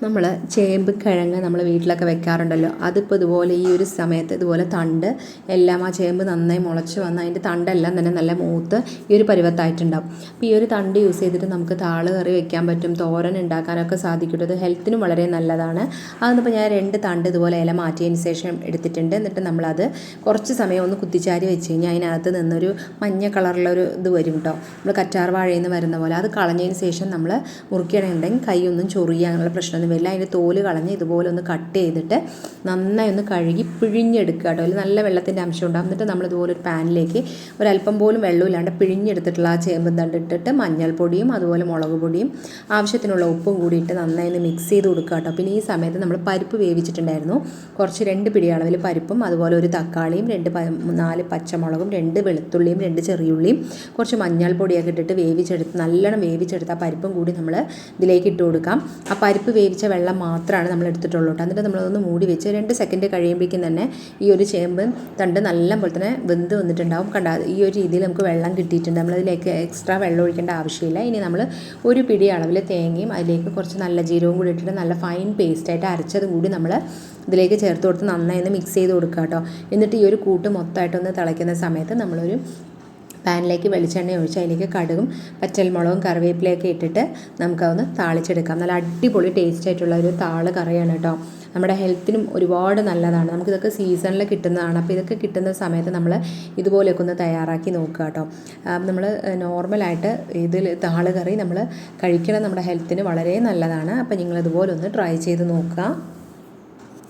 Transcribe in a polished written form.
നമ്മൾ ചേമ്പ് കിഴങ്ങ് നമ്മൾ വീട്ടിലൊക്കെ വെക്കാറുണ്ടല്ലോ. അതിപ്പോൾ ഇതുപോലെ ഈ ഒരു സമയത്ത് ഇതുപോലെ തണ്ട് എല്ലാം ആ ചേമ്പ് നന്നായി മുളച്ച് വന്ന് അതിൻ്റെ തണ്ടെല്ലാം തന്നെ നല്ല മൂത്ത് ഈ ഒരു പരുവത്തായിട്ടുണ്ടാവും. അപ്പോൾ ഈ ഒരു തണ്ട് യൂസ് ചെയ്തിട്ട് നമുക്ക് താള് കറി വെക്കാൻ പറ്റും, തോരൻ ഉണ്ടാക്കാനൊക്കെ സാധിക്കും. ഇത് ഹെൽത്തിനും വളരെ നല്ലതാണ്. അതൊന്നിപ്പോൾ ഞാൻ 2 തണ്ട് ഇതുപോലെ ഇല മാറ്റിയതിന് ശേഷം എടുത്തിട്ടുണ്ട്. എന്നിട്ട് നമ്മളത് കുറച്ച് സമയം ഒന്ന് കുത്തിച്ചാരി വെച്ച് കഴിഞ്ഞാൽ അതിനകത്ത് നിന്നൊരു മഞ്ഞ കളറുള്ളൊരു ഇത് വരും കേട്ടോ. നമ്മൾ കറ്റാർ വാഴയിൽ നിന്ന് വരുന്ന പോലെ. അത് കളഞ്ഞതിന് ശേഷം നമ്മൾ മുറിക്കണമെന്നുണ്ടെങ്കിൽ കൈയൊന്നും ചൊറിയുക അങ്ങനെയുള്ള പ്രശ്നമൊന്നും വരില്ല. അതിൻ്റെ തോല് കളഞ്ഞ് ഇതുപോലെ ഒന്ന് കട്ട് ചെയ്തിട്ട് നന്നായി ഒന്ന് കഴുകി പിഴിഞ്ഞെടുക്കുക കേട്ടോ. അതിൽ നല്ല വെള്ളത്തിൻ്റെ അംശം ഉണ്ടാകും. എന്നിട്ട് നമ്മൾ ഇതുപോലെ ഒരു പാനിലേക്ക് ഒരല്പം പോലും വെള്ളമില്ലാണ്ട് പിഴിഞ്ഞെടുത്തിട്ടുള്ള ആ ചേമ്പും തണ്ടിട്ടിട്ട് മഞ്ഞൾപ്പൊടിയും അതുപോലെ മുളക് പൊടിയും ആവശ്യത്തിനുള്ള ഉപ്പും കൂടി ഇട്ട് നന്നായി ഒന്ന് മിക്സ് ചെയ്ത് കൊടുക്കുക കേട്ടോ. പിന്നെ ഈ സമയത്ത് നമ്മൾ പരിപ്പ് വേവിച്ചിട്ടുണ്ടായിരുന്നു. കുറച്ച് 2 പിടി അളവിൽ പരിപ്പും അതുപോലെ ഒരു തക്കാളിയും 4 പച്ചമുളകും 2 വെളുത്തുള്ളിയും 2 ചെറിയുള്ളിയും കുറച്ച് മഞ്ഞൾപ്പൊടിയൊക്കെ ഇട്ടിട്ട് വേവിച്ചെടുത്ത് നല്ലോണം വേവിച്ചെടുത്ത് ആ പരിപ്പും കൂടി നമ്മൾ ഇതിലേക്ക് ഇട്ട് കൊടുക്കാം. ആ പരിപ്പ് വേവിച്ച വെള്ളം മാത്രമാണ് നമ്മൾ എടുത്തിട്ടുള്ളൂ കേട്ടോ. എന്നിട്ട് നമ്മളതൊന്ന് മൂടി വെച്ച് 2 സെക്കൻഡ് കഴിയുമ്പോഴേക്കും തന്നെ ഈ ഒരു ചേമ്പ് തണ്ട് നല്ല പോലെ തന്നെ വെന്ത് വന്നിട്ടുണ്ടാവും. കണ്ട ഈ ഒരു രീതിയിൽ നമുക്ക് വെള്ളം കിട്ടിയിട്ടുണ്ട്. നമ്മളതിലേക്ക് എക്സ്ട്രാ വെള്ളം ഒഴിക്കേണ്ട ആവശ്യമില്ല. ഇനി നമ്മൾ ഒരു പിടി അളവിൽ തേങ്ങയും അതിലേക്ക് കുറച്ച് നല്ല ജീരകവും കൂടി ഇട്ടിട്ട് നല്ല ഫൈൻ പേസ്റ്റായിട്ട് അരച്ചതും കൂടി നമ്മൾ ഇതിലേക്ക് ചേർത്ത് കൊടുത്ത് നന്നായി ഒന്ന് മിക്സ് ചെയ്ത് കൊടുക്കുക കേട്ടോ. എന്നിട്ട് ഈ ഒരു കൂട്ട് മൊത്തമായിട്ടൊന്ന് തിളയ്ക്കുന്ന സമയത്ത് നമ്മളൊരു പാനിലേക്ക് വെളിച്ചെണ്ണ ഒഴിച്ച് അതിലേക്ക് കടുകും പച്ചമുളകും കറിവേപ്പിലയൊക്കെ ഇട്ടിട്ട് നമുക്കതൊന്ന് താളിച്ചെടുക്കാം. നല്ല അടിപൊളി ടേസ്റ്റ് ആയിട്ടുള്ള ഒരു താള് കറിയാണ് കേട്ടോ. നമ്മുടെ ഹെൽത്തിനും ഒരുപാട് നല്ലതാണ്. നമുക്കിതൊക്കെ സീസണിൽ കിട്ടുന്നതാണ്. അപ്പോൾ ഇതൊക്കെ കിട്ടുന്ന സമയത്ത് നമ്മൾ ഇതുപോലെയൊക്കെ ഒന്ന് തയ്യാറാക്കി നോക്കുക കേട്ടോ. നമ്മൾ നോർമലായിട്ട് ഇതിൽ താള് കറി നമ്മൾ കഴിക്കണം. നമ്മുടെ ഹെൽത്തിന് വളരെ നല്ലതാണ്. അപ്പോൾ നിങ്ങളിതുപോലെ ഒന്ന് ട്രൈ ചെയ്ത് നോക്കുക.